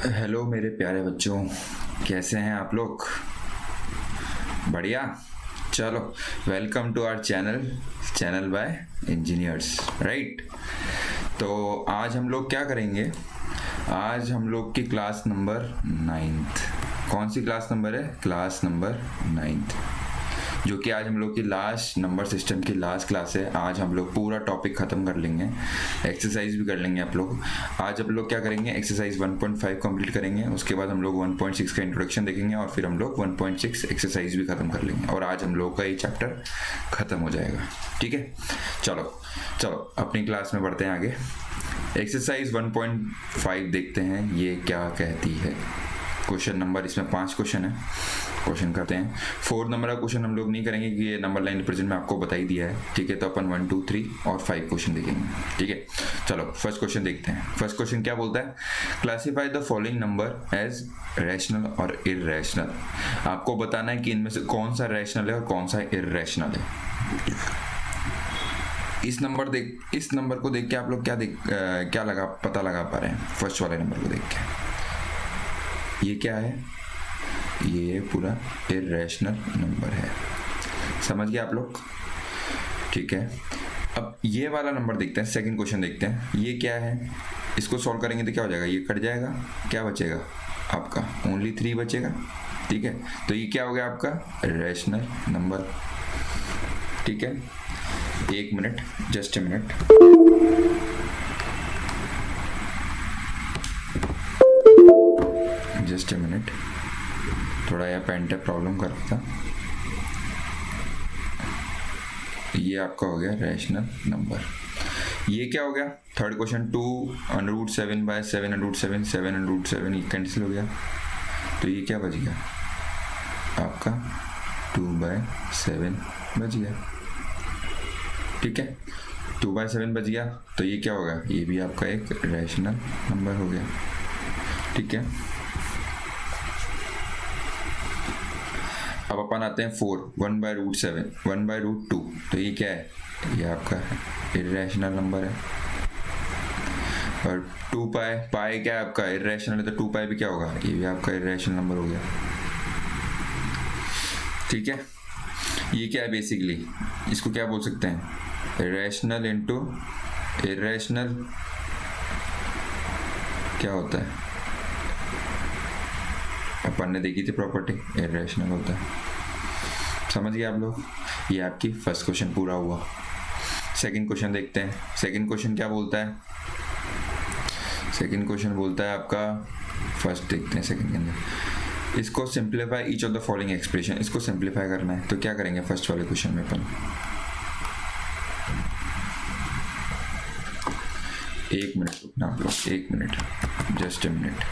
Hello मेरे प्यारे बच्चों, कैसे हैं आप लोग? बढ़िया। चलो, welcome to our channel by engineers, right. तो आज हम लोग क्या करेंगे? आज हम लोग की क्लास नंबर 9th। कौन सी क्लास नंबर है? क्लास नंबर 9th, जो कि आज हम लोग की लास्ट नंबर सिस्टम की लास्ट क्लास है। आज हम लोग पूरा टॉपिक ख़त्म कर लेंगे, एक्सरसाइज भी कर लेंगे आप लोग। आज आप लोग क्या करेंगे? एक्सरसाइज 1.5 कंप्लीट करेंगे, उसके बाद हम लोग 1.6 का इंट्रोडक्शन देखेंगे और फिर हम लोग 1.6 एक्सरसाइज भी ख़त्म कर लेंगे और आज हम लोग का ये चैप्टर ख़त्म हो जाएगा। ठीक है, चलो चलो अपनी क्लास में बढ़ते हैं आगे। एक्सरसाइज 1.5 देखते हैं ये क्या कहती है। क्वेश्चन नंबर, इसमें 5 क्वेश्चन है, क्वेश्चन करते हैं। 4 नंबर का क्वेश्चन हम लोग नहीं करेंगे कि ये नंबर लाइन रिप्रेजेंट में आपको बता ही दिया है। ठीक है, तो अपन 1, 2, 3 और 5 क्वेश्चन देखेंगे। ठीक है, चलो फर्स्ट क्वेश्चन देखते हैं। फर्स्ट क्वेश्चन क्या बोलता है? Classify the following number as rational और इररेशनल। आपको बताना है कि इनमें से कौन सा रैशनल है और कौन सा इररेशनल है। इस नंबर को देख के आप लोग क्या पता लगा पा रहे हैं? फर्स्ट वाले नंबर को देख के ये क्या है? ये पूरा इररेशनल नंबर है। समझ गए आप लोग? ठीक है, अब ये वाला नंबर देखते हैं। सेकंड क्वेश्चन देखते हैं, ये क्या है? इसको सॉल्व करेंगे तो क्या हो जाएगा? ये कट जाएगा, क्या बचेगा आपका? ओनली 3 बचेगा। ठीक है, तो ये क्या हो गया आपका? Rational number. ठीक है, 1 minute, just a minute. Just a minute, थोड़ा यह पेन टैप प्रॉब्लम कर रहा था। ये आपका हो गया रैशनल नंबर। ये क्या हो गया? थर्ड क्वेश्चन, 2√7/7/7 7/7 ये कैंसिल हो गया, तो ये क्या बच गया आपका? 2/7 बच गया। ठीक है, 2/7 बच गया, तो ये क्या होगा? ये भी आपका एक रैशनल नंबर हो गया। ठीक है, अब अपन आते हैं 4, 1/√7 1/√2, तो ये क्या है? ये आपका इररेशनल नंबर है। और 2π क्या है आपका? इररेशनल है, तो 2π भी क्या होगा? ये भी आपका इररेशनल नंबर हो गया। ठीक है, ये क्या है? बेसिकली इसको क्या बोल सकते हैं? रैशनल इंटू इररेशनल क्या होता है? अपन ने देखी थी प्रॉपर्टी, इररेशनल होता है। समझ गए आप लोग? ये आपकी फर्स्ट क्वेश्चन पूरा हुआ। सेकंड क्वेश्चन देखते हैं। सेकंड क्वेश्चन क्या बोलता है? सेकंड क्वेश्चन बोलता है आपका, फर्स्ट देखते हैं सेकंड के अंदर, इसको simplify each of the following expression. इसको सिंप्लीफाई करना है, तो क्या करेंगे फर्स्ट वाले क्वेश्चन में अपन? 1 मिनट रुकना आप लोग, 1 मिनट, जस्ट ए मिनट।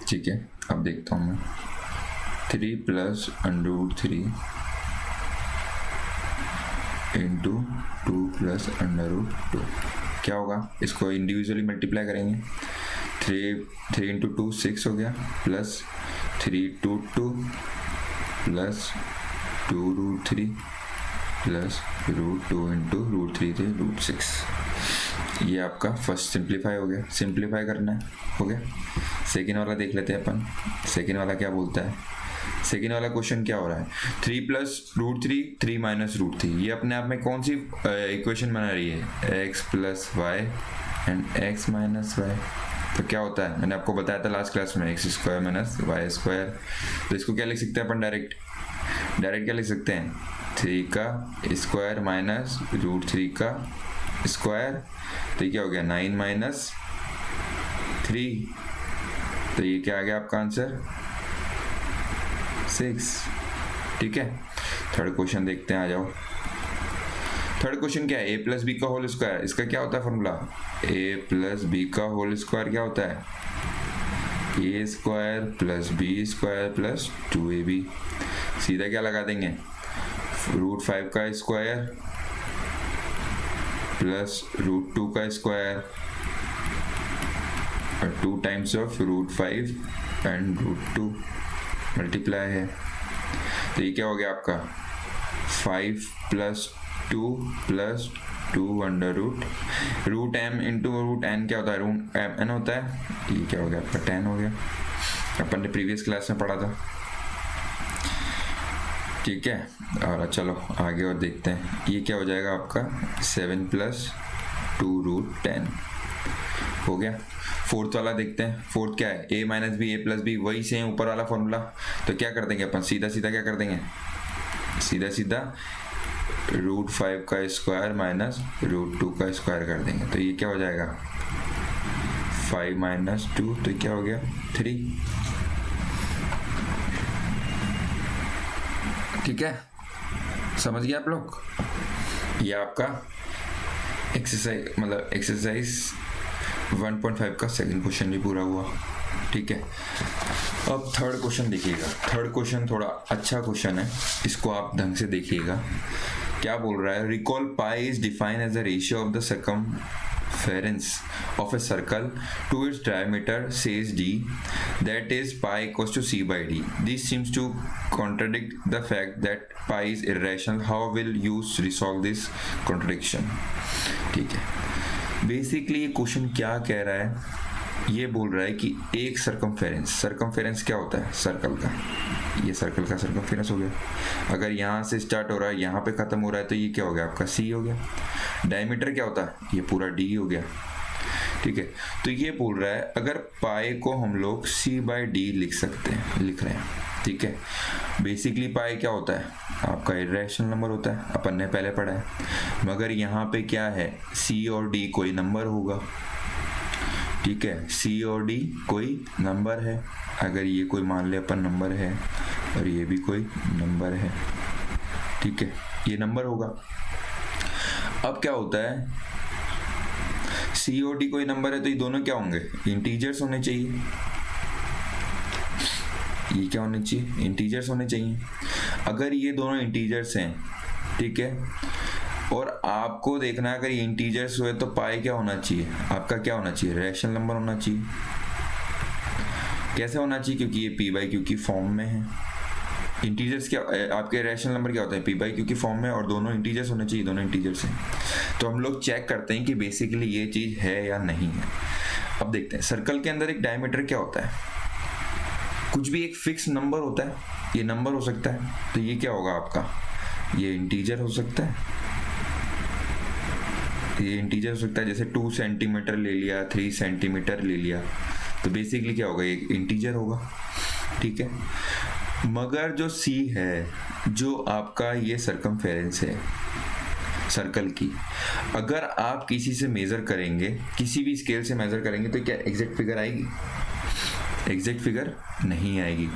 ठीक है, अब देखता हूँ मैं। 3 + √3 इंटू 2 + √2 क्या होगा? इसको इंडिविजुअली मल्टीप्लाई करेंगे। 3 इंटू 2 6 हो गया, प्लस 3 2 2 प्लस 2√3 प्लस √2 इंटू √3 थे √6। ये आपका फर्स्ट सिंप्लीफाई हो गया। सिंप्लीफाई करना है, हो गया। सेकेंड वाला देख लेते हैं अपन। सेकेंड वाला क्या बोलता है? सेकेंड वाला क्वेश्चन क्या हो रहा है? 3 + √3 3 - √3, ये अपने आप में कौन सी इक्वेशन बना रही है? x + y and x - y। तो क्या होता है? मैंने आपको बताया था लास्ट क्लास में, x² - y²। तो इसको क्या लिख सकते हैं अपन? डायरेक्ट क्या लिख सकते हैं? 3 का स्क्वायर माइनस √3 का स्क्वायर, तो ये क्या हो गया? 9 - 3, तो ये क्या आ गया आपका आंसर? 6। ठीक है, थर्ड क्वेश्चन देखते हैं, आ जाओ। थर्ड क्वेश्चन क्या है? a + b का होल स्क्वायर। इसका क्या होता है फॉर्मूला? a + b का होल स्क्वायर क्या होता है? a² + b² + 2ab। सीधा क्या लगा देंगे? √5 का स्क्वायर प्लस √2 का स्क्वायर और 2 टाइम्स ऑफ √5 एंड √2 मल्टीप्लाई है। तो ये क्या हो गया आपका 5 + 2 + 2 under root m into root n क्या होता है, रूट n होता है। ये क्या हो गया आपका 10 हो गया, अपन ने प्रीवियस क्लास में पढ़ा था। ठीक है, और चलो आगे और देखते हैं। ये क्या हो जाएगा आपका 7 + 2 रूट 10 हो गया। फोर्थ वाला देखते हैं। फोर्थ क्या है, a - b a + b, वही से ऊपर वाला फॉर्मूला। तो क्या कर देंगे अपन, सीधा सीधा क्या कर देंगे, सीधा सीधा √5 का स्क्वायर माइनस √2 का स्क्वायर कर देंगे। तो ये क्या हो जाएगा 5 - 2, तो क्या हो गया 3। ठीक है, समझ गए आप लोग। ये आपका एक्सरसाइज मतलब एक्सरसाइज 1.5 का सेकंड क्वेश्चन भी पूरा हुआ। ठीक है, अब थर्ड क्वेश्चन देखिएगा। थर्ड क्वेश्चन थोड़ा अच्छा क्वेश्चन है, इसको आप ढंग से देखिएगा। क्या बोल रहा है, recall pi is defined as the ratio of the circumference of a circle to its diameter, says d, that is pi equals to c by d. This seems to contradict the fact that pi is irrational. How will you resolve this contradiction? ठीक है, basically ये question क्या कह रहा है, ये बोल रहा है कि एक सर्कमफेरेंस क्या होता है सर्कल का, ये सर्कल का सर्कमफेरेंस हो गया। अगर यहाँ से स्टार्ट हो रहा है यहाँ पे खत्म हो रहा है तो ये क्या हो गया आपका c हो गया। डायमीटर क्या होता है, ये पूरा d हो गया। ठीक है, तो ये बोल रहा है अगर पाई को हम लोग c/d लिख रहे हैं। ठीक है, बेसिकली पाई क्या होता है आपका इरेशनल नंबर होता है, अपन ने पहले पढ़ा है। मगर यहाँ पे क्या है, c और d कोई नंबर होगा। ठीक है, c और d कोई नंबर है। अगर ये कोई मान ले अपन नंबर है और ये भी कोई नंबर है, ठीक है, ये नंबर होगा। अब क्या होता है, c और d कोई नंबर है तो ये दोनों क्या होंगे, इंटीजर्स होने चाहिए। ये क्या होने चाहिए, इंटीजर्स होने चाहिए। अगर ये दोनों इंटीजर्स हैं, ठीक है, और आपको देखना है अगर ये इंटीजर्स हुए तो पाई क्या होना चाहिए आपका, क्या होना चाहिए, रैशनल नंबर होना चाहिए। कैसे होना चाहिए, क्योंकि ये p/q की फॉर्म में है। इंटीजर्स क्या आपके रैशनल नंबर क्या होता है, p/q की फॉर्म में, और दोनों इंटीजर्स होने चाहिए, दोनों इंटीजर्स हैं। तो हम लोग चेक करते हैं कि बेसिकली ये चीज है या नहीं है। अब देखते हैं, सर्कल के अंदर एक डायमीटर क्या होता है, कुछ भी एक फिक्स नंबर होता है, ये नंबर हो सकता है। तो ये क्या होगा आपका, ये इंटीजर हो सकता है, ये इंटीजर हो सकता है। जैसे 2 सेंटीमीटर ले लिया, 3 सेंटीमीटर ले लिया, तो बेसिकली क्या होगा, ये इंटीजर होगा। ठीक है, मगर जो c है, जो आपका ये सर्कमफेरेंस है सर्कल की, अगर आप किसी से मेजर करेंगे, किसी भी स्केल से मेजर करेंगे, तो क्या एग्जैक्ट फिगर आएगी, एग्जैक्ट फिगर नहीं आएगी।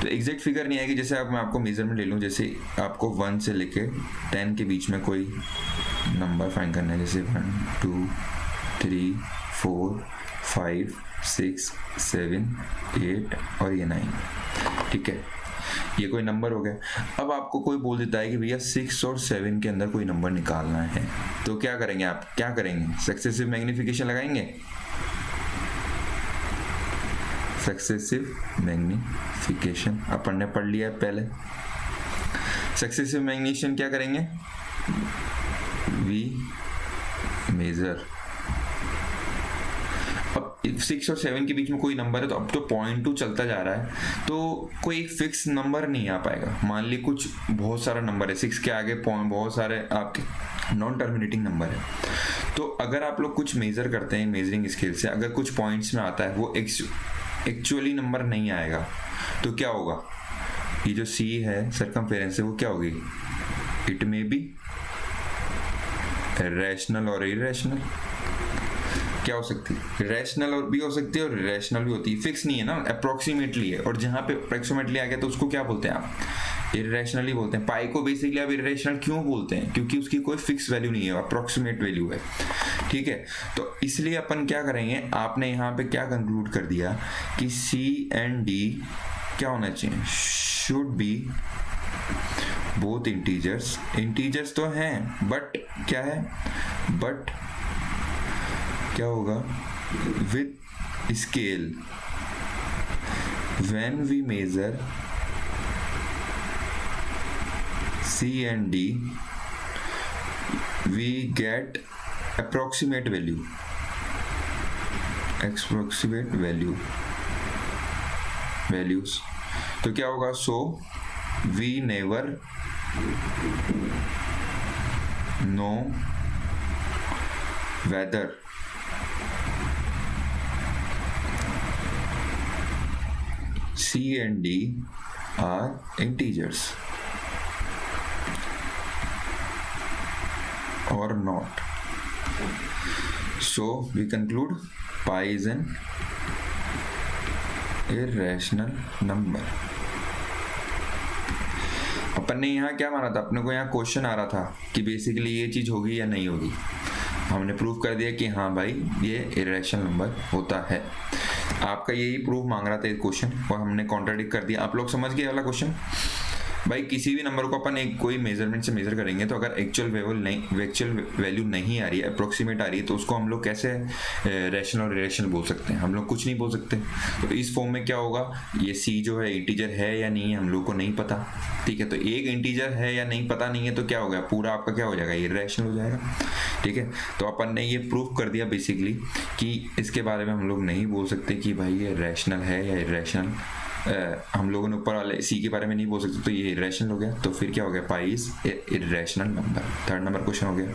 तो एग्जैक्ट फिगर नहीं आएगी, जैसे अब मैं आपको मेजरमेंट ले लूँ, जैसे आपको 1 से लेके 10 के बीच में कोई नंबर फाइंड करना है, जैसे 1 2 3 4 5 6 7 8 और ये 9। ठीक है, ये कोई नंबर हो गया। अब आपको कोई बोल देता है कि भैया 6 और 7 के अंदर कोई नंबर निकालना है, तो क्या करेंगे आप, क्या करेंगे, सक्सेसिव मैग्निफिकेशन लगाएंगे। सक्सेसिव मैग्निफिकेशन अपन ने पढ़ लिया है पहले। सक्सेसिव मैग्निफिकेशन क्या करेंगे, वी मेजर। अब 6 और 7 के बीच में कोई नंबर है, तो अब तो 0.2 चलता जा रहा है, तो कोई एक फिक्स नंबर नहीं आ पाएगा। मान ली कुछ बहुत सारा नंबर है, 6 के आगे बहुत सारे आपके नॉन टर्मिनेटिंग नंबर है। तो अगर आप लोग कुछ मेजर करते हैं मेजरिंग स्केल से, अगर कुछ पॉइंट्स में आता है वो एक्चुअली नंबर नहीं आएगा, तो क्या होगा, ये जो c है सर्कमफेरेंस है, वो क्या होगी, इट मे बी रैशनल और इरेशनल। क्या हो सकती है, रैशनल और भी हो सकती है और इरेशनल भी होती है। फिक्स नहीं है ना, अप्रोक्सीमेटली है, और जहाँ पे अप्रोक्सीमेटली आ गया तो उसको क्या बोलते हैं आप, इरेशनल ही बोलते हैं। पाई को बेसिकली आप इरेशनल क्यों बोलते हैं, क्योंकि उसकी कोई फिक्स वैल्यू नहीं है, अप्रोक्सीमेट वैल्यू है। ठीक है, तो इसलिए अपन क्या करेंगे, आपने यहाँ पे क्या कंक्लूड कर दिया कि C एंड D क्या होना चाहिए, should be both integers. Integers तो हैं, बट क्या है, बट क्या होगा, with scale when we measure C and D, we get approximate values. तो क्या होगा? So we never know whether C and D are integers or not. So we conclude pi is an irrational number. अपन ने यहाँ क्या माना था? अपने को यहाँ क्वेश्चन आ रहा था कि बेसिकली ये चीज होगी या नहीं होगी। हमने प्रूफ कर दिया कि हाँ भाई ये इरेशनल नंबर होता है। आपका यही प्रूफ मांग रहा था ये क्वेश्चन और हमने कॉन्ट्राडिक्ट कर दिया। आप लोग समझ गए वाला क्वेश्चन? भाई किसी भी नंबर को अपन एक कोई मेजरमेंट से मेजर करेंगे तो अगर एक्चुअल वैल्यू नहीं आ रही है, अप्रोक्सीमेट आ रही है, तो उसको हम लोग कैसे रैशनल और इरेशनल बोल सकते हैं? हम लोग कुछ नहीं बोल सकते। तो इस फॉर्म में क्या होगा? ये सी जो है इंटीजर है या नहीं है हम लोग को नहीं पता, ठीक है। तो एक इंटीजर है या नहीं पता नहीं है तो क्या हो गया? पूरा आपका क्या हो जाएगा? इरेशनल हो जाएगा, ठीक है। तो अपन ने ये प्रूफ कर दिया बेसिकली कि इसके बारे में हम लोग नहीं बोल सकते कि भाई ये रैशनल है या इरेशनल। हम लोगों ने ऊपर वाले सी के बारे में नहीं बोल सकते, तो ये इरेशनल हो गया। तो फिर क्या हो गया? Pi is irrational number. Third number question हो गया।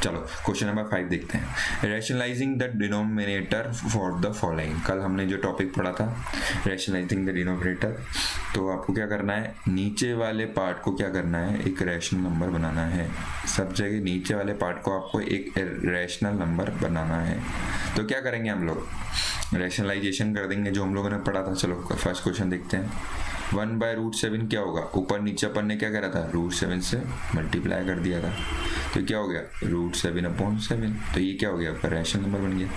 चलो क्वेश्चन नंबर 5 देखते हैं। Rationalising the denominator for the following. कल हमने जो टॉपिक पढ़ा था रैशनलाइजिंग द डिनोमिनेटर, तो आपको क्या करना है? नीचे वाले पार्ट को क्या करना है? एक रैशनल नंबर बनाना है। सब जगह नीचे वाले पार्ट को आपको एक रैशनल नंबर बनाना है। तो क्या करेंगे हम लोग? रैशनलाइजेशन कर देंगे जो हम लोगों ने पढ़ा था। चलो फर्स्ट क्वेश्चन देखते हैं। 1/√7 क्या होगा? ऊपर नीचे अपन ने क्या करा था? √7 से मल्टीप्लाई कर दिया था, तो क्या हो गया? √7/7। तो ये क्या हो गया? आपका रैशनल नंबर बन गया।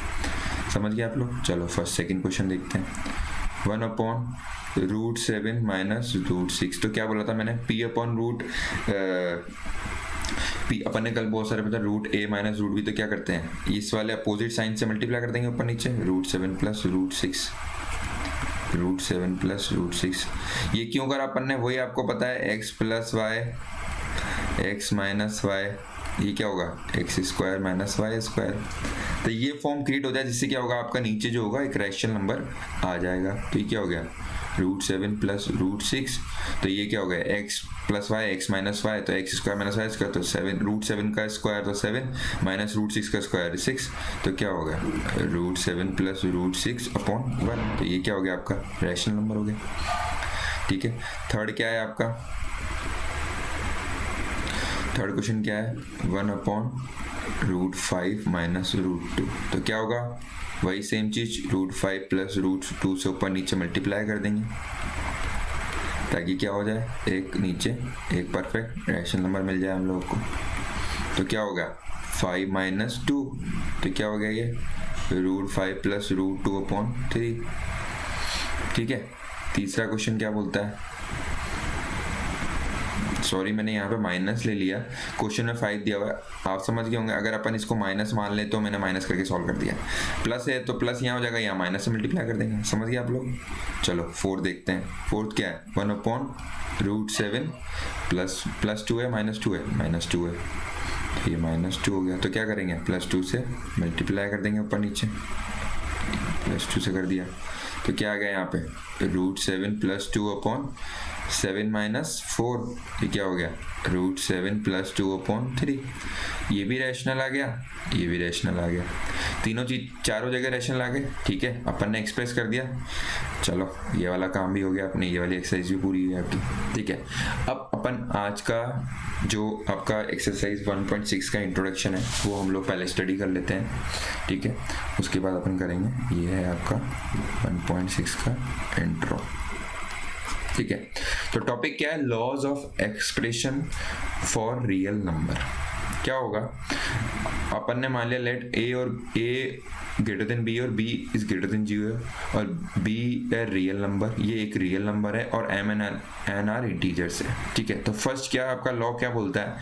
समझ गए आप लोग? चलो फर्स्ट सेकंड क्वेश्चन देखते हैं। 1/√7 माइनस √6। तो क्या बोला था मैंने? P अपन ने कल बहुत सारे पता √a माइनस √b। तो क्या करते हैं? इस वाले अपोजिट साइन से मल्टीप्लाई कर देंगे ऊपर नीचे। √7 प्लस √6, √7 प्लस √6। ये क्यों करा अपन ने? वही आपको पता है, x plus y x minus y, ये क्या होगा? x² minus y²। तो ये फॉर्म क्रिएट हो जाए जिससे क्या होगा? आपका नीचे जो होगा एक रैशनल नंबर आ जाएगा। तो ये क्या हो गया? √7 प्लस √6। तो ये क्या हो गया? x plus y x minus y, तो x² माइनस y², तो 7 का स्क्वायर तो 7 माइनस √6 का स्क्वायर 6। तो क्या हो गया? √7 प्लस √6/1। तो ये क्या हो गया? आपका रैशनल नंबर हो गया, ठीक है। थर्ड क्या है आपका? थर्ड क्वेश्चन क्या है? 1/√5 माइनस √2। तो क्या होगा? वही सेम चीज, √5 प्लस √2 से ऊपर नीचे मल्टीप्लाई कर देंगे ताकि क्या हो जाए? एक नीचे एक परफेक्ट रैशनल नंबर मिल जाए हम लोग को। तो क्या होगा? 5 माइनस 2। तो क्या हो गया? ये √5 प्लस √2/3, ठीक है। तीसरा क्वेश्चन क्या बोलता है? सॉरी मैंने यहाँ पे माइनस ले लिया, क्वेश्चन में 5 दिया हुआ है, आप समझ गए होंगे। अगर अपन इसको माइनस मान ले तो मैंने माइनस करके सॉल्व कर दिया। प्लस है तो प्लस यहाँ हो जाएगा, यहाँ माइनस से मल्टीप्लाई कर देंगे। समझ गए आप लोग? चलो फोर्थ देखते हैं। फोर्थ क्या है? 1/√7 प्लस 2 है -2 है, -2 है, तो ये -2 हो गया। तो क्या करेंगे? +2 से मल्टीप्लाई कर देंगे ऊपर नीचे, +2 से कर दिया। तो क्या आ गया यहाँ पे? √7 + 2/7 - 4। ये क्या हो गया? √7 + 2/3। ये भी रैशनल आ गया, ये भी रैशनल आ गया, तीनों चीज चारों जगह रैशनल आ गए। ठीक है, अपन ने एक्सप्रेस कर दिया। चलो ये वाला काम भी हो गया अपने, ये वाली एक्सरसाइज भी पूरी हुई आपकी। ठीक है, अब अपन आज का जो आपका एक्सरसाइज 1.6 का इंट्रोडक्शन है वो हम लोग पहले स्टडी कर लेते हैं। ठीक है, उसके बाद अपन करेंगे, ये है आपका 1.6 का इंट्रो। ठीक है, तो टॉपिक क्या है? Laws of expression for real number. क्या होगा? अपन ने मान लिया लेट ए और ए ग्रेटर देन बी और b is greater than g है, और बी है रियल नंबर, ये एक रियल नंबर है, और एम एन आर इंटीजर्स है। ठीक है, तो फर्स्ट क्या आपका लॉ क्या बोलता है,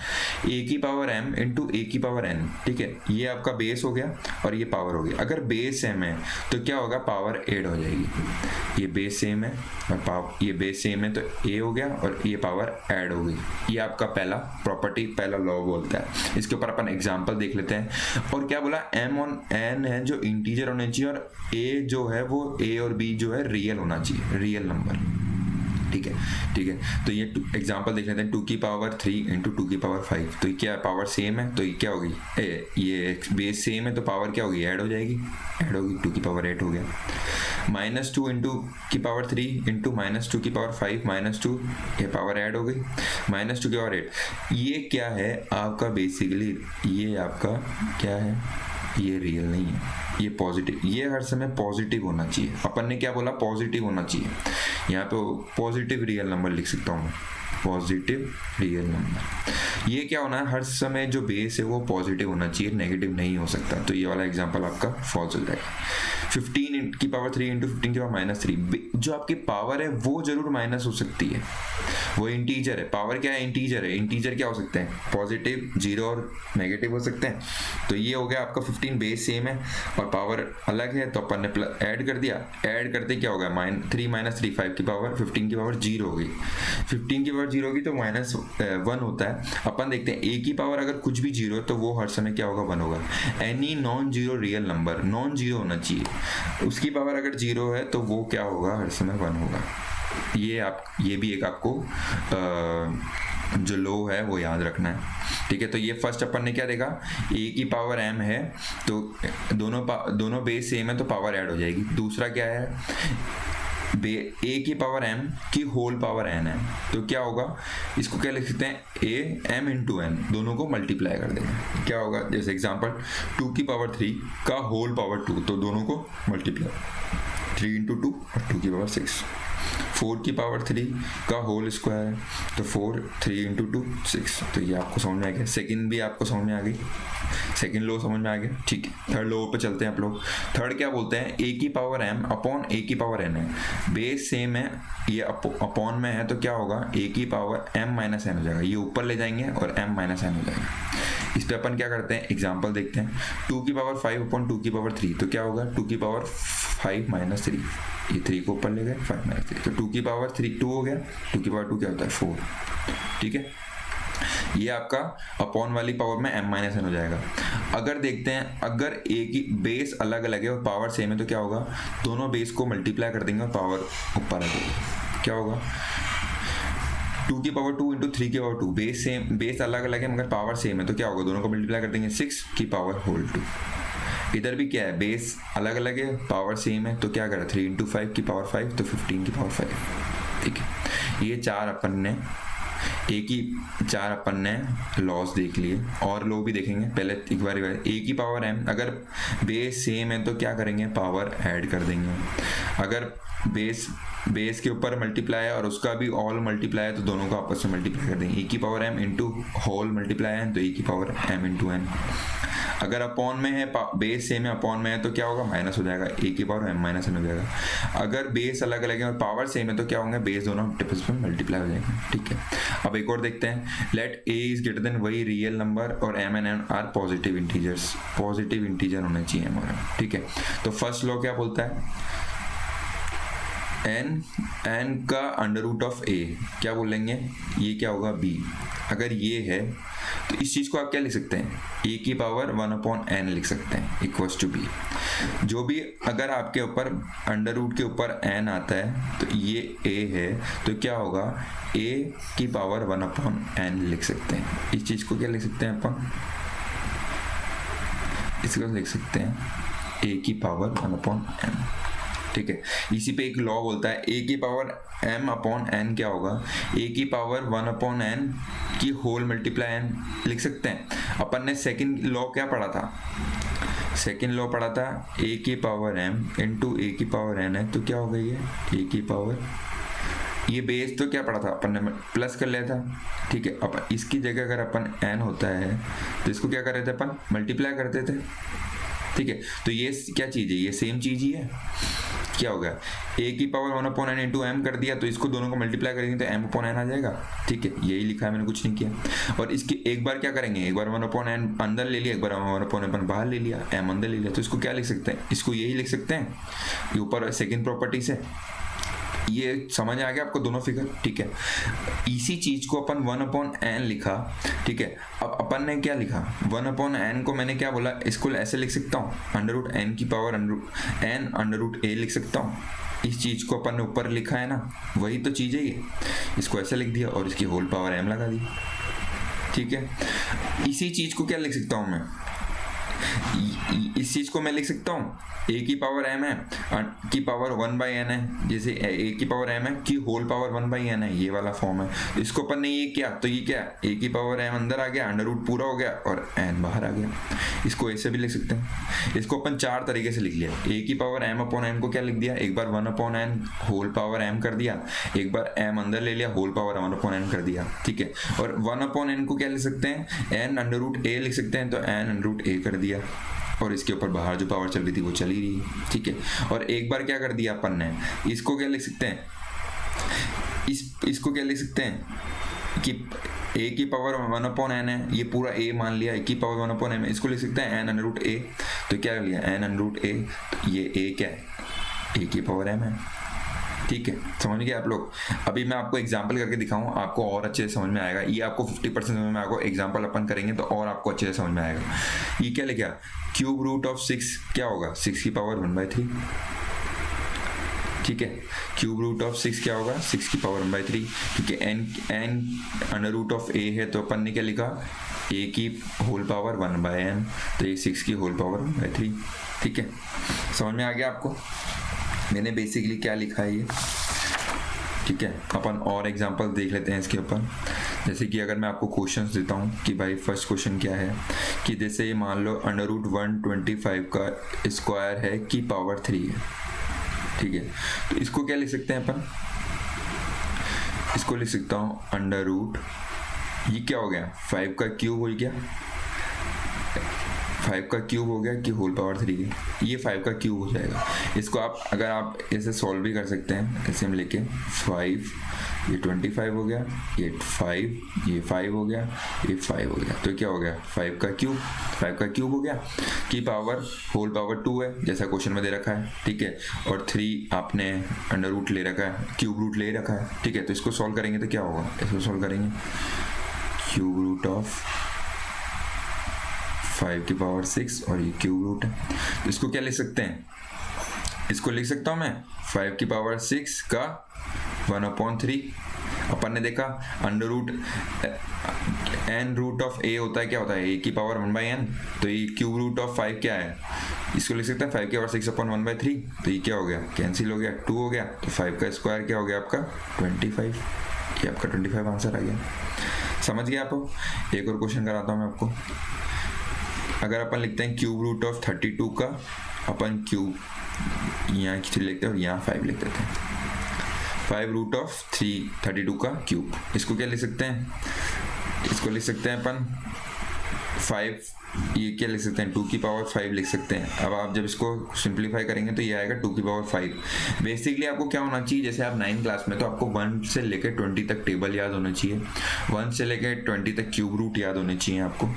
ए की पावर एम इंटू ए की पावर एन। ठीक है, ये आपका बेस हो गया और ये पावर हो गया। अगर बेस सेम है तो क्या होगा, पावर ऐड हो जाएगी। ये बेस सेम है और ये बेस सेम है तो ए हो गया और ये पावर ऐड हो गई। ये आपका पहला प्रॉपर्टी, पहला लॉ बोलता है। इसके ऊपर अपन एग्जांपल देख लेते हैं। और क्या बोला, एम ऑन एन है जो इंटीजर होने चाहिए, और ए जो है वो ए और बी जो है रियल होना चाहिए, रियल नंबर। ठीक है, तो ये एग्जांपल देख लेते हैं। 2 की पावर 3 इंटू 2 की पावर 5, तो ये क्या है, पावर सेम है तो ये क्या होगी, ये बेस सेम है तो पावर क्या होगी, ऐड हो जाएगी, ऐड होगी, 2 की पावर 8 हो गया। -2 इंटू की पावर 3 इंटू -2 की पावर 5 -2, ये पावर ऐड हो गई, -2 की पावर 8। ये क्या है आपका, बेसिकली ये आपका क्या है, ये रियल नहीं है, ये पॉजिटिव, ये हर समय पॉजिटिव होना चाहिए। अपन ने क्या बोला, पॉजिटिव होना चाहिए। यहाँ पे पॉजिटिव रियल नंबर लिख सकता हूँ, पॉजिटिव रियल नंबर। ये क्या होना है, हर समय जो बेस है वो पॉजिटिव होना चाहिए, नेगेटिव नहीं हो सकता। तो ये वाला एग्जांपल आपका फॉल्स हो जाएगा। 15 की पावर 3 इंटू 15 की पावर -3, जो आपकी पावर है वो जरूर माइनस हो सकती है, वो इंटीजर है। पावर क्या है, इंटीजर है। इंटीजर क्या हो सकते हैं, पॉजिटिव, 0 और नेगेटिव हो सकते हैं। तो ये हो गया आपका 15, बेस सेम है और पावर अलग है, तो अपन ने ऐड कर दिया। ऐड करते क्या होगा, -3 -3 5 की पावर 15 की पावर 0 हो गई। 15 की पावर 0 होगी तो -1 होता है। अपन देखते हैं ए की पावर अगर कुछ भी 0 है तो वो हर समय क्या होगा, 1 होगा। Any non zero real number, non zero होना चाहिए, उसकी पावर अगर 0 है तो वो क्या होगा, हर समय 1 होगा। ये भी एक आपको जो लो है वो याद रखना है। ठीक है, तो ये फर्स्ट अपन ने क्या देखा, ए की पावर एम है तो दोनों बेस सेम है तो पावर ऐड हो जाएगी। दूसरा क्या है, ए की पावर एम की होल पावर एन है, तो क्या होगा, इसको क्या लिख सकते हैं, ए एम इंटू एन, दोनों को मल्टीप्लाई कर देंगे। क्या होगा, जैसे एग्जांपल 2 की पावर 3 का होल पावर 2, तो दोनों को मल्टीप्लाई, 3 इंटू 2 और 2 की पावर 6। 4 की पावर 3 का होल स्क्वायर है तो 4, 3 इंटू 2 6। तो ये आपको समझ में आ गया, सेकंड भी आपको समझ में आ गई, सेकंड लो समझ में आ गया। ठीक है, थर्ड लो पे चलते हैं आप लोग। थर्ड क्या बोलते हैं, ए की पावर एम अपॉन ए की पावर एन है, बेस सेम है, ये अपॉन में है तो क्या होगा, ए की पावर एम माइनस एन हो जाएगा, ये ऊपर ले जाएंगे और एम माइनस एन हो जाएगा। इस पे अपन क्या करते हैं, एग्जाम्पल देखते हैं। 2 की पावर 5 अपॉन 2 की पावर 3, तो क्या होगा, 2 की पावर 5 माइनस 3, ये 3 को ऊपर ले गए, 5 माइनस 3, तो 2 की पावर 3 2 हो गया, 2 की पावर 2 क्या होता है, 4। ठीक है, ये आपका अपॉन वाली पावर में m माइनस एन हो जाएगा। अगर देखते हैं, अगर a की बेस अलग अलग है और पावर सेम है तो क्या होगा, दोनों बेस को मल्टीप्लाई कर देंगे और पावर ऊपर आ जाएगी। क्या होगा, 2 की पावर 2 इंटू 3 की पावर 2, बेस अलग अलग है मगर पावर सेम है तो क्या होगा, दोनों को मल्टीप्लाई कर देंगे, 6 की पावर होल 2। इधर भी क्या है, बेस अलग अलग है, पावर सेम है तो क्या करा, 3 इंटू 5 की पावर 5, तो 15 की पावर 5। ठीक है, ये चार अपन ने लॉस देख लिए, और लो भी देखेंगे। पहले एक बार ए की पावर एम, अगर बेस सेम है तो क्या करेंगे, पावर ऐड कर देंगे। अगर बेस के ऊपर मल्टीप्लाई है और उसका भी ऑल मल्टीप्लाई है तो दोनों को आपस में मल्टीप्लाई कर देंगे। ए की power m into whole multiply है तो ए की पावर एम इंटू एन। अगर अपॉन में है, बेस सेम है, अपॉन में है तो क्या होगा, माइनस हो जाएगा, ए की पावर एम माइनस एन हो जाएगा। अगर बेस अलग अलग है और पावर सेम है तो क्या होंगे, बेस दोनों टिप्स में मल्टीप्लाई हो जाएंगे। ठीक है, अब एक और देखते हैं। Let a is greater than वही रियल नंबर और m and n are positive integers, positive integer होने चाहिए हमारा। ठीक है, तो फर्स्ट लॉ क्या बोलता है, एन का अंडर रूट ऑफ ए, क्या बोलेंगे, ये क्या होगा, बी। अगर ये है तो इस चीज को आप क्या लिख सकते हैं, ए की पावर 1 अपॉन एन लिख सकते हैं इक्वल्स टू बी। जो भी अगर आपके ऊपर अंडर रूट के ऊपर एन आता है तो ये ए है तो क्या होगा, ए की पावर 1 अपॉन एन लिख सकते हैं। इस चीज को क्या लिख सकते हैं अपन, इसको लिख सकते हैं ए की पावर 1 अपॉन एन। ठीक है, इसी पे एक लॉ बोलता है, ए की पावर m अपॉन एन क्या होगा, ए की पावर 1 अपॉन एन की होल मल्टीप्लाई एन लिख सकते हैं। अपन ने सेकंड लॉ क्या पढ़ा था, सेकंड लॉ पढ़ा था, ए की पावर m इंटू ए की पावर n है तो क्या हो गई है, ए की पावर, ये बेस तो क्या पढ़ा था अपन ने, प्लस कर लिया था। ठीक है, अब इसकी जगह अगर अपन n होता है तो इसको क्या कर रहे थे अपन, मल्टीप्लाई करते थे। ठीक है, तो ये क्या चीज़ है, ये सेम चीज़ ही है। क्या हो गया, a की पावर 1/n इंटू एम कर दिया, तो इसको दोनों को मल्टीप्लाई करेंगे तो m/n आ जाएगा। ठीक है, यही लिखा है, मैंने कुछ नहीं किया। और इसकी एक बार क्या करेंगे, एक बार 1/n अंदर ले लिया, एक बार 1/n बाहर ले लिया, m अंदर ले लिया, तो इसको क्या लिख सकते हैं, इसको यही लिख सकते हैं, ये ऊपर सेकेंड प्रॉपर्टी से। ये समझ आ गया आपको दोनों फिगर। ठीक है, इसी चीज को अपन 1/n लिखा। ठीक है, अब अपन ने क्या लिखा, 1/n को मैंने क्या बोला, इसको ऐसे लिख सकता हूँ, √n की पावर n√a लिख सकता हूँ। इस चीज को अपन ने ऊपर लिखा है ना, वही तो चीज है ये, इसको ऐसे लिख दिया और इसकी होल पावर m लगा दी। ठीक है, इसी चीज को क्या लिख सकता हूँ मैं, इस चीज को मैं लिख सकता हूँ a की पावर m है, की पावर 1/n है, जैसे a की पावर m है की होल पावर 1/n है, ये वाला फॉर्म है। तो इसको अपन ने ये किया, तो ये क्या, a की पावर m अंदर आ गया, अंडर रूट पूरा हो गया और n बाहर आ गया। इसको ऐसे भी लिख सकते हैं। इसको अपन 4 तरीके से लिख लिया। a की पावर m/n को क्या लिख दिया, एक बार 1/n होल पावर m कर दिया, एक बार m अंदर ले लिया, होल पावर 1/n कर दिया। ठीक है, और 1/n को क्या लिख सकते हैं, n√a लिख सकते हैं, तो n√a कर दिया, और इसके ऊपर बाहर जो पावर चल रही थी वो चली रही है। ठीक है, और एक बार क्या कर दिया अपन ने, इसको क्या लिख सकते हैं, इसको क्या लिख सकते हैं कि a की पावर 1/n है, ये पूरा a मान लिया, a की पावर 1/n है, इसको लिख सकते हैं n√a। तो क्या लिया, n√a, तो ये a क्या है, a की पावर m है। ठीक है, समझ गए आप लोग। अभी मैं आपको एग्जांपल करके दिखाऊं, आपको और अच्छे से समझ में आएगा। ये आपको 50% समझ में आएगा, एग्जांपल अपन करेंगे तो और आपको अच्छे से समझ में आएगा। ये क्या लिखा, क्यूब रूट ऑफ 6 क्या होगा, 6 की पावर 1/3। ठीक है, क्यूब रूट ऑफ 6 क्या होगा, 6 की पावर 1/3। ठीक है, n under root of a है, तो अपन ने क्या लिखा, a की होल पावर 1/n, तो ये 6 की होल पावर 1/3। ठीक है, समझ में आ गया आपको मैंने बेसिकली क्या लिखा है ये। ठीक है, अपन और एग्जांपल देख लेते हैं इसके ऊपर। जैसे कि अगर मैं आपको क्वेश्चंस देता हूँ कि भाई फर्स्ट क्वेश्चन क्या है, कि जैसे ये मान लो √125 का स्क्वायर है की पावर 3 है। ठीक है, तो इसको क्या लिख सकते हैं अपन, इसको लिख सकता हूँ अंडर रूट, ये क्या हो गया, 5 का क्यूब हो गया, 5 का क्यूब हो गया कि होल पावर 3 है, ये 5 का क्यूब हो जाएगा। इसको आप अगर आप ऐसे सॉल्व भी कर सकते हैं, ऐसे हम लेके 5, ये 25 हो गया, ये 5, ये 5 हो गया, ये 5 हो गया, तो क्या हो गया, 5 का क्यूब हो गया की पावर होल पावर 2 है, जैसा क्वेश्चन में दे रखा है। ठीक है, और 3 आपने अंडर रूट ले रखा है, क्यूब रूट ले रखा है। ठीक है, तो इसको सॉल्व करेंगे तो क्या होगा, इसको सॉल्व करेंगे, क्यूब रूट ऑफ 5 की पावर 6 और ये क्यूब रूट है, तो इसको क्या लिख सकते हैं, इसको लिख सकता हूं मैं 5 की पावर 6 का 1/3। अपन ने देखा under root n root of a होता है, क्या होता है, a की पावर 1/n, तो ये क्यूब रूट ऑफ 5 क्या है, इसको लिख सकते हैं 5 की पावर 6/1/3, तो ये क्या हो गया, कैंसिल हो गया, 2 हो गया, तो 5 का स्क्वायर क्या हो गया आपका 25, ये आपका 25 आंसर आ गया। समझ गए आप। एक और क्वेश्चन कराता हूँ मैं आपको। अगर अपन लिखते हैं क्यूब रूट ऑफ 32 का, अपन क्यूब यहाँ 3 लिखते हैं और यहाँ 5 लिख देते हैं, 5 रूट ऑफ 32 का क्यूब। इसको क्या लिख सकते हैं, इसको लिख सकते हैं अपन 5, ये क्या लिख सकते हैं 2 की पावर 5 लिख सकते हैं। अब आप जब इसको सिंप्लीफाई करेंगे तो ये आएगा 2 की पावर 5। बेसिकली आपको क्या होना चाहिए, जैसे आप 9 क्लास में तो आपको 1 से लेकर 20 तक टेबल याद होना चाहिए, 1 से लेकर 20 तक क्यूब रूट याद होने चाहिए आपको,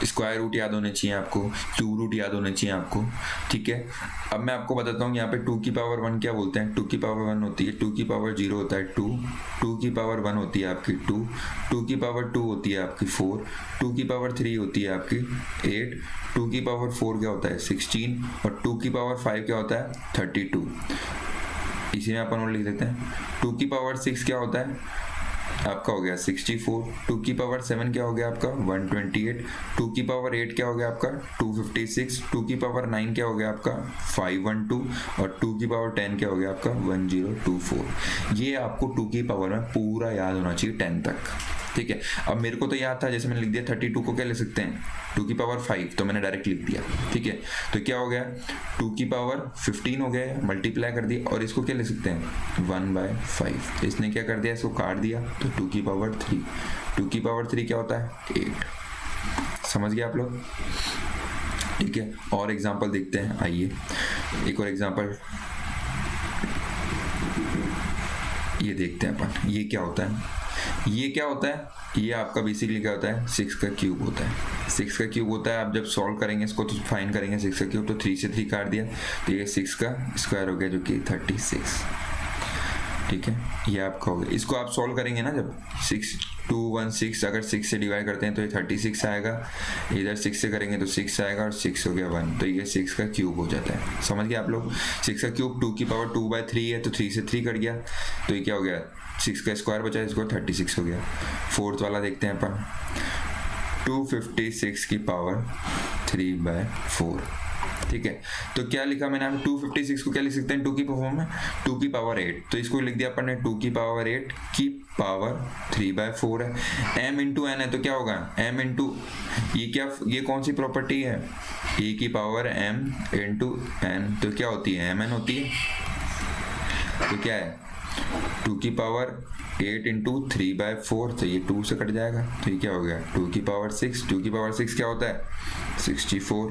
स्क्वायर रूट याद होने चाहिए आपको, क्यूब रूट याद होने चाहिए आपको। ठीक है, अब मैं आपको बताता हूँ यहाँ पे 2 की पावर 1 क्या बोलते हैं, 2 की पावर 1 होती है, 2 की पावर 0 होता है 2, 2 की पावर 1 होती है आपकी 2, 2 की पावर 2 होती है आपकी 4, 2 की पावर 3 होती है आपकी 8, 2 की पावर 4 क्या होता है 16, और 2 की पावर 5 क्या होता है 32। इसी में अपन और लिख देते हैं 2 की पावर 6 क्या होता है आपका हो गया 64, 2 की पावर 7 क्या हो गया आपका 128, 2 की पावर 8 क्या हो गया आपका 256, 2 की पावर 9 क्या हो गया आपका 512, और 2 की पावर 10 क्या हो गया आपका 1024। ये आपको 2 की पावर में पूरा याद होना चाहिए 10 तक। ठीक है, अब मेरे को तो याद था, जैसे मैंने लिख दिया 32 को क्या लिख सकते हैं 2 की पावर 5, तो मैंने डायरेक्ट लिख दिया। ठीक है, तो क्या हो गया 2 की पावर 15 हो गया, मल्टीप्लाई कर दिया, और इसको क्या लिख सकते हैं 1/5। इसने क्या कर दिया, इसको काट दिया, तो 2 की पावर 3, 2 की पावर 3 क्या होता है 8। समझ गए आप लोग। ठीक है, और एग्जांपल देखते हैं। आइए एक और एग्जांपल ये देखते हैं अपन। ये क्या होता है, ये क्या होता है, ये आपका बेसिकली क्या होता है, 6 का क्यूब होता है। 6 का क्यूब होता है। आप जब सॉल्व करेंगे इसको तो फाइंड करेंगे 6 का क्यूब, तो 3 से 3 काट दिया तो ये 6 का स्क्वायर हो गया जो कि 36। ठीक है, ये आपका हो गया। इसको आप सॉल्व करेंगे ना, जब 6 2 1 6, अगर 6 से डिवाइड करते हैं तो ये 36 आएगा, इधर 6 से करेंगे तो 6 आएगा और 6 हो गया 1, तो ये 6 का क्यूब हो जाता है। समझ गए आप लोग। 6 का क्यूब 2 की पावर 2/3 है, तो 3 से 3 कट गया तो ये क्या हो गया, 6 का स्क्वायर बचा, इसको 36 हो गया। फोर्थ वाला देखते हैं अपन, 256 की पावर 3/4। ठीक है, तो क्या लिखा मैंने, 256 को क्या लिख सकते हैं 2 की फॉर्म में, 2 की पावर 8, तो इसको लिख दिया अपन ने 2 की पावर 8 की पावर 3/4 है। m इंटू एन है तो क्या होगा, m इंटू ये कौन सी प्रॉपर्टी है, e की पावर m इंटू एन, तो क्या होती है mn होती है, तो क्या है 2 की पावर 8 इंटू 3/4, तो ये 2 से कट जाएगा, तो ये क्या हो गया 2 की पावर 6। 2 की पावर 6 क्या होता है 64।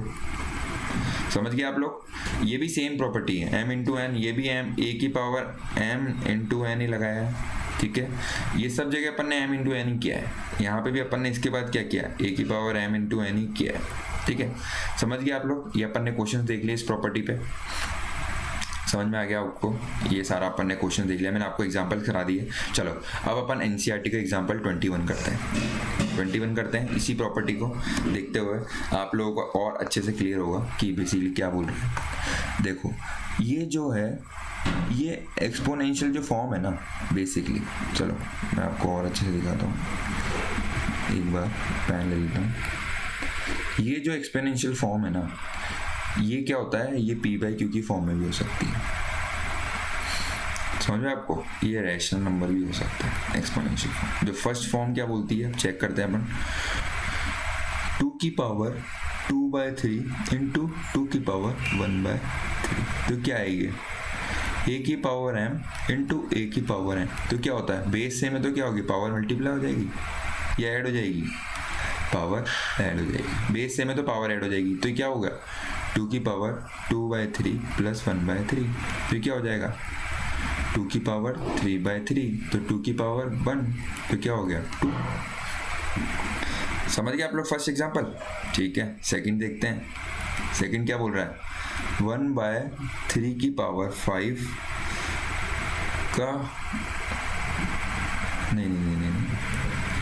समझ गए आप लोग। ये भी सेम प्रॉपर्टी है, m इंटू एन, ये भी m, a की पावर m इंटू एन ही लगाया है। ठीक है, ये सब जगह अपन ने m इंटू एन ही किया है, यहाँ पे भी अपन ने इसके बाद क्या किया, a की पावर m इंटू एन ही किया है। ठीक है, समझ गए आप लोग। ये अपन ने क्वेश्चन देख लिए इस प्रॉपर्टी पे, समझ में आ गया आपको। ये सारा अपन ने क्वेश्चन देख लिया, मैंने आपको एग्जांपल करा दिए। चलो अब अपन एनसीईआरटी का एग्जांपल 21 करते हैं। 21 करते हैं, इसी प्रॉपर्टी को देखते हुए आप लोगों को और अच्छे से क्लियर होगा कि बेसिकली क्या बोल रहे हैं। देखो ये जो है, ये एक्सपोनेंशियल जो फॉर्म है ना बेसिकली, चलो मैं आपको और अच्छे से दिखाता हूँ, एक बार पेन ले लेता हूँ। ये जो एक्सपोनेंशियल फॉर्म है ना, ये क्या होता है, ये p/q की फॉर्म में भी हो सकती है। समझ में आपको, ये रैशनल नंबर भी हो सकता है एक्सपोनेंशियल फॉर्म। जो फर्स्ट फॉर्म क्या बोलती है चेक करते हैं अपन, 2 की पावर 2/3 इंटू 2 की पावर 1/3, तो क्या है ये a की पावर m इंटू a की पावर n, तो क्या होता है बेस सेम है तो क्या होगी, पावर मल्टीप्लाई हो जाएगी या ऐड हो जाएगी, पावर ऐड हो जाएगी। बेस सेम है तो पावर ऐड हो जाएगी, तो क्या होगा 2 की पावर 2/3 प्लस 1/3, तो क्या हो जाएगा 2 की पावर 3/3, तो 2 की पावर 1, तो क्या हो गया 2। समझ गए आप लोग फर्स्ट एग्जांपल। ठीक है, सेकंड देखते हैं। सेकंड क्या बोल रहा है, 1/3 की पावर 5 का नहीं,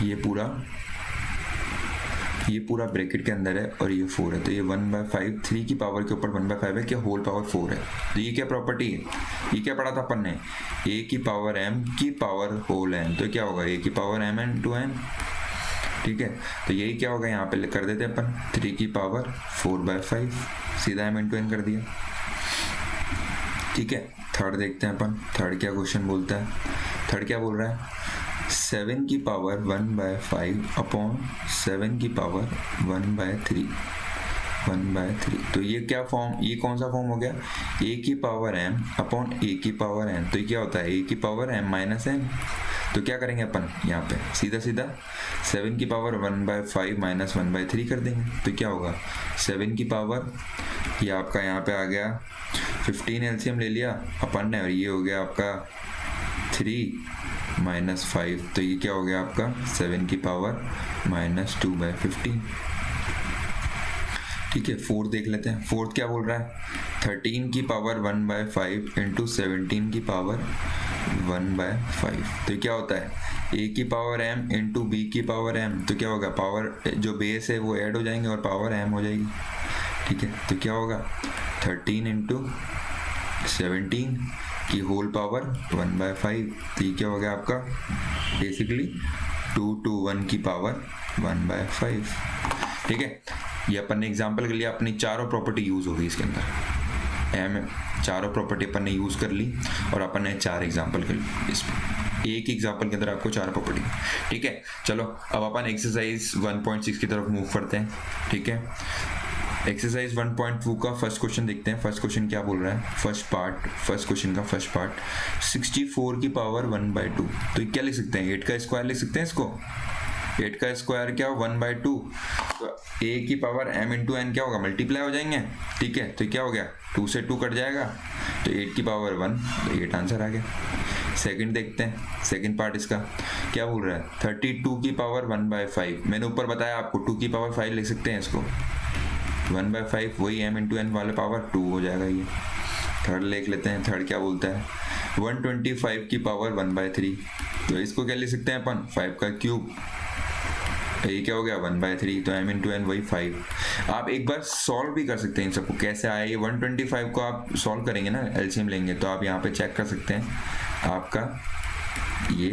ये पूरा ब्रैकेट के अंदर है और ये 4 है, तो ये 1/5, 3 की पावर के ऊपर 1/5 है, क्या होल पावर 4 है। तो ये क्या प्रॉपर्टी है, ये क्या पढ़ा था अपन ने, a की पावर m की पावर होल n, तो क्या होगा a की पावर m इंटू n। ठीक है, तो यही क्या होगा, यहाँ पे कर देते हैं अपन 3 की पावर 4/5, सीधा m इंटू n कर दिया। ठीक है, थर्ड देखते हैं अपन, थर्ड क्या क्वेश्चन बोलता है। थर्ड क्या बोल रहा है, 7 की पावर 1/5 अपॉन 7 की पावर 1/3, तो ये क्या फॉर्म, ये कौन सा फॉर्म हो गया, a की पावर m अपॉन a की पावर n, तो ये क्या होता है a की पावर m माइनस n। तो क्या करेंगे अपन यहाँ पे सीधा 7 की पावर 1/5 माइनस 1/3 कर देंगे, तो क्या होगा 7 की पावर, ये आपका यहाँ पे आ गया 15 एलसीएम ले लिया अपन ने, और ये हो गया आपका 3 माइनस 5, तो ये क्या हो गया आपका 7 की पावर माइनस 2/15। ठीक है, फोर्थ देख लेते हैं। फोर्थ क्या बोल रहा है, 13 की पावर 1/5 इंटू 17 की पावर 1/5, तो क्या होता है a की पावर m इंटू b की पावर m, तो क्या होगा पावर जो बेस है वो ऐड हो जाएंगे और पावर m हो जाएगी। ठीक है, तो क्या होगा 13 इंटू 17 की होल पावर 1/5, तो ये क्या हो गया आपका बेसिकली 2 to 1 की पावर 1/5। ठीक है, ये अपन ने एग्जाम्पल के लिए अपनी चारों प्रॉपर्टी यूज होगी इसके अंदर, चारों प्रॉपर्टी अपन ने यूज कर ली और अपन ने 4 एग्जाम्पल कर ली इसमें, एक एग्जाम्पल के अंदर आपको 4 प्रॉपर्टी। ठीक है, चलो अब अपन एक्सरसाइज 1.6 की तरफ मूव करते हैं। ठीक है, एक्सरसाइज 1.2 का फर्स्ट क्वेश्चन देखते हैं। फर्स्ट क्वेश्चन क्या बोल रहा है, फर्स्ट क्वेश्चन का फर्स्ट पार्ट 64 की पावर 1/2, तो क्या लिख सकते हैं 8 का स्क्वायर लिख सकते हैं इसको। 8 का स्क्वायर क्या 1/2, तो a की पावर m इंटू एन क्या होगा, मल्टीप्लाई हो जाएंगे। ठीक है, तो क्या हो गया, 2 से 2 कट जाएगा तो 8 की पावर 1, तो 8 आंसर आ गया। सेकंड देखते हैं, सेकंड पार्ट इसका क्या बोल रहा है, 32 की पावर 1/5। मैंने ऊपर बताया आपको 2 की पावर 5 लिख सकते हैं इसको, 1/5 वही m इंटू एन वाले पावर 2 हो जाएगा ये। थर्ड लिख लेते हैं, थर्ड क्या बोलता है, 125 की पावर 1/3। तो इसको क्या लिख सकते हैं अपन, 5 का क्यूब, ये क्या हो गया 1/3, तो m इंटू एन वही 5। आप एक बार सॉल्व भी कर सकते हैं इन सबको, कैसे आया ये 125 को आप सॉल्व करेंगे ना, एलसीएम लेंगे तो आप यहाँ पे चेक कर सकते हैं आपका ये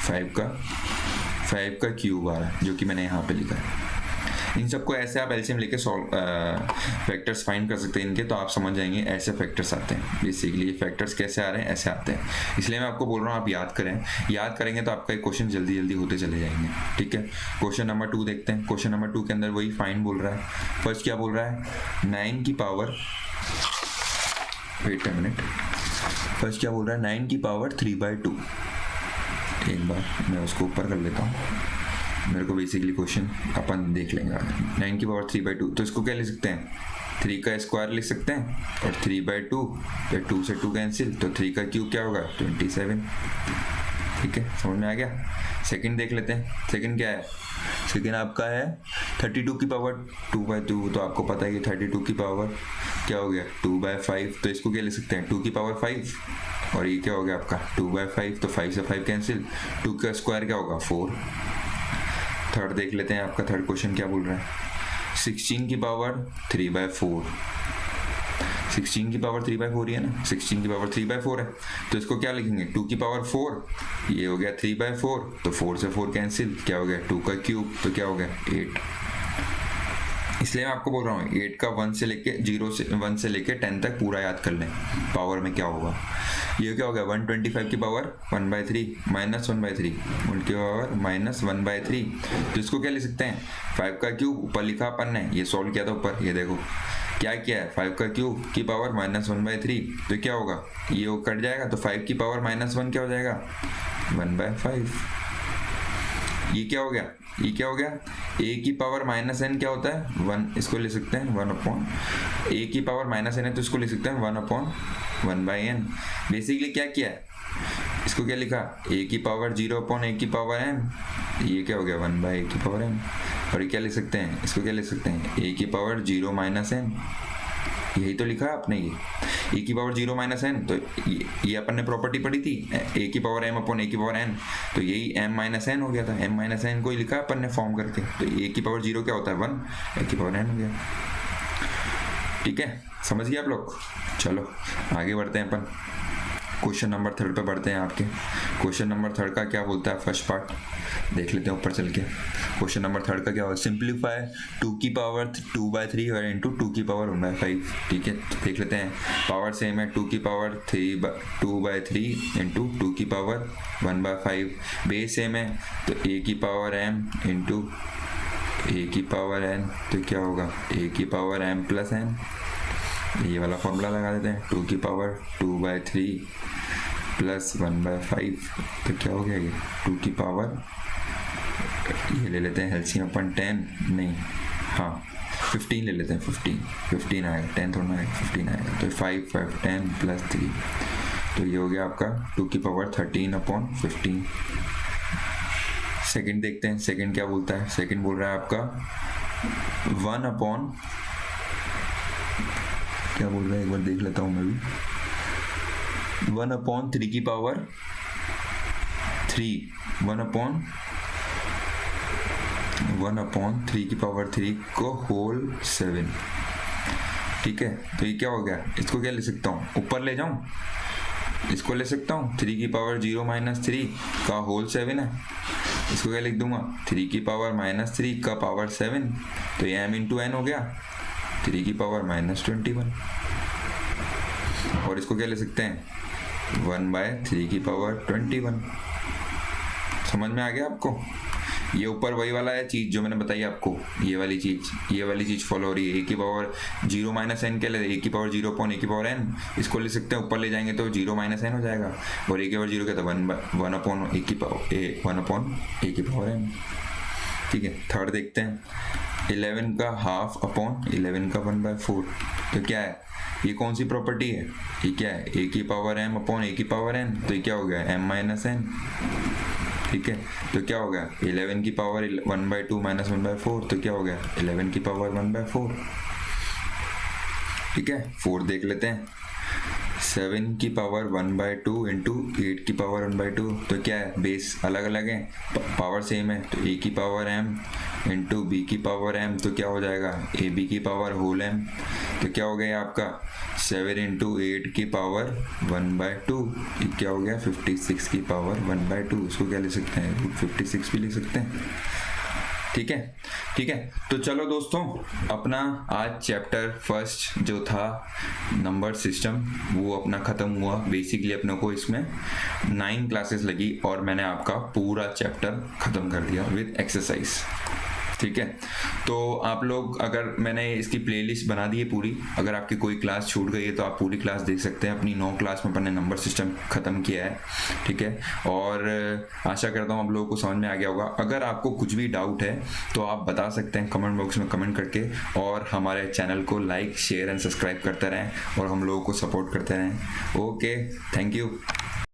5 का क्यूब आ रहा है, जो कि मैंने यहाँ पे लिखा है। इन सबको ऐसे आप एलसीएम लेके सॉल्व फैक्टर्स फाइंड कर सकते हैं इनके, तो आप समझ जाएंगे ऐसे फैक्टर्स आते हैं। बेसिकली फैक्टर्स कैसे आ रहे हैं, ऐसे आते हैं। इसलिए मैं आपको बोल रहा हूँ आप याद करें, याद करेंगे तो आपका क्वेश्चन जल्दी जल्दी होते चले जाएंगे। ठीक है, क्वेश्चन नंबर 2 देखते हैं। क्वेश्चन नंबर 2 के अंदर वही फाइंड बोल रहा है। फर्स्ट क्या बोल रहा है, 9 की power, wait a minute, first क्या बोल रहा है, 9 की पावर 3/2। एक बार मैं उसको ऊपर कर लेता हूँ, मेरे को बेसिकली क्वेश्चन अपन देख लेंगे आगे। 9 की पावर 3/2, तो इसको क्या लिख सकते हैं, 3 का स्क्वायर लिख सकते हैं, और 3/2 तो 2 से 2 कैंसिल, तो 3 का क्यूब क्या होगा 27। ठीक है, समझ में आ गया। सेकंड देख लेते हैं, सेकंड क्या है, सेकंड आपका है 32 की पावर 2/2। तो आपको पता है कि 32 की पावर क्या हो गया 2/5, तो इसको क्या लिख सकते हैं 2 की पावर 5, और ये क्या हो गया आपका 2/5, तो 5 से 5 कैंसिल, 2 का स्क्वायर क्या होगा 4। थर्ड देख लेते हैं, आपका थर्ड क्वेश्चन क्या बोल रहा है, 16 की पावर 3/4। 16 की पावर 3/4 ही है ना, 16 की पावर 3/4 है, तो इसको क्या लिखेंगे 2 की पावर 4, ये हो गया 3/4, तो 4 से 4 कैंसिल, क्या हो गया 2 का क्यूब, तो क्या हो गया 8। इसलिए मैं आपको बोल रहा हूँ 8 का 1 से लेके 10 तक पूरा याद कर लें, पावर में क्या होगा। ये क्या हो गया 125 की पावर 1/3 माइनस 1/3 उनकी पावर माइनस 1/3, तो इसको क्या लिख सकते हैं 5 का क्यूब, ऊपर लिखा अपन ने, ये सॉल्व किया था ऊपर, ये देखो क्या किया है 5 का क्यूब की पावर माइनस 1/3, तो क्या होगा ये कट जाएगा, तो 5 की पावर -1 क्या हो जाएगा 1/5। ये क्या हो गया, ये क्या हो गया, a की पावर -n क्या होता है 1, इसको लिख सकते हैं 1/, a की पावर -n है तो इसको लिख सकते हैं 1/1/n। बेसिकली क्या किया है, इसको क्या लिखा a की पावर 0/a की पावर n, ये क्या हो गया 1/a की पावर n। और ये क्या लिख सकते हैं, इसको क्या लिख सकते हैं a की पावर 0 - n, यही तो लिखा है आपने, ये a की पावर 0 - n, तो ये अपन ने प्रॉपर्टी पढ़ी थी a की पावर m/a की पावर n, तो यही m - n हो गया था, m - n को ही लिखा अपन ने फॉर्म करके, तो a की पावर 0 क्या होता है 1, a की पावर n हो गया। ठीक है, समझ गए आप लोग। चलो आगे बढ़ते हैं अपन, क्वेश्चन नंबर 3 पे बढ़ते हैं आपके। क्वेश्चन नंबर 3 का क्या बोलता है, फर्स्ट पार्ट देख लेते हैं ऊपर चल के। क्वेश्चन नंबर 3 का क्या होगा, सिंप्लीफाई 2 की पावर 2/3 और इंटू 2 की पावर 1/5। ठीक है, तो देख लेते हैं, पावर सेम है, 2 की पावर 2/3 इंटू 2 की पावर 1/5, बेस सेम है, तो a की पावर m इंटू a की पावर n, तो क्या होगा a की पावर m प्लस n, ये वाला फॉर्मूला लगा देते हैं, 2 की पावर 2/3 प्लस 1/5, तो क्या हो गया ये 2 की पावर, ये ले लेते हैं एलसीएम अपन 10 नहीं, हाँ 15 ले लेते हैं, 15 आएगा, 10 थोड़ा आएगा 15 आएगा, तो 5 10 प्लस 3, तो ये हो गया आपका 2 की पावर 13/15। सेकंड देखते हैं, सेकंड क्या बोलता है, सेकंड बोल रहा है आपका 1/, क्या बोल रहा है एक बार देख लेता हूँ मैं भी, 1/3 की पावर 3, 1/3 की पावर 3 को होल 7। ठीक है, तो ये क्या हो गया, इसको क्या ले सकता हूँ, ऊपर ले जाऊँ, इसको ले सकता हूँ 3 की पावर 0 - 3 का होल 7 है, इसको क्या लिख दूंगा 3 की पावर -3 का पावर 7, तो ये m इंटू n हो गया, 3 की पावर -21, और इसको क्या ले सकते हैं 1/3 की पावर 21। समझ में आ गया आपको, ये ऊपर वही वाला है चीज जो मैंने बताई आपको, ये वाली चीज फॉलो हो रही है, a की पावर 0 - n के लिए a की पावर 0/a की पावर n, इसको ले सकते हैं, ऊपर ले जाएंगे तो 0 - n हो जाएगा, और a की पावर 0 क्या था 1/a की पावर n। ठीक है, थर्ड देखते हैं, 11 का हाफ अपॉन 11 का 1/4। तो क्या है, ये कौन सी प्रॉपर्टी है, ये क्या है, a की पावर m अपॉन a की पावर n। तो ये क्या हो गया, m माइनस n। ठीक है, तो क्या हो गया 11 की पावर 1/2 माइनस 1/4। तो क्या हो गया 11 की पावर 1/4। ठीक है, 4 देख लेते हैं। 7 की पावर 1/2 इंटू 8 की पावर 1/2। तो क्या है, बेस अलग अलग है, पावर सेम है। तो a की पावर m इंटू बी की पावर m। तो क्या हो जाएगा ए बी की पावर होल m। तो क्या हो गया आपका 7 इंटू 8 की पावर 1/2। ये क्या हो गया 56 की पावर 1/2। इसको क्या ले सकते हैं, √56 भी ले सकते हैं। ठीक है, ठीक है। तो चलो दोस्तों, अपना आज चैप्टर फर्स्ट जो था नंबर सिस्टम वो अपना ख़त्म हुआ। बेसिकली अपने को इसमें 9 क्लासेस लगी और मैंने आपका पूरा चैप्टर ख़त्म कर दिया विद एक्सरसाइज। ठीक है, तो आप लोग, अगर मैंने इसकी प्लेलिस्ट बना दी है पूरी, अगर आपकी कोई क्लास छूट गई है तो आप पूरी क्लास देख सकते हैं। अपनी 9 क्लास में अपन ने नंबर सिस्टम ख़त्म किया है। ठीक है, और आशा करता हूँ आप लोगों को समझ में आ गया होगा। अगर आपको कुछ भी डाउट है तो आप बता सकते हैं कमेंट बॉक्स में कमेंट करके, और हमारे चैनल को लाइक शेयर एंड सब्सक्राइब करते रहें और हम लोगों को सपोर्ट करते रहें। Okay, thank you.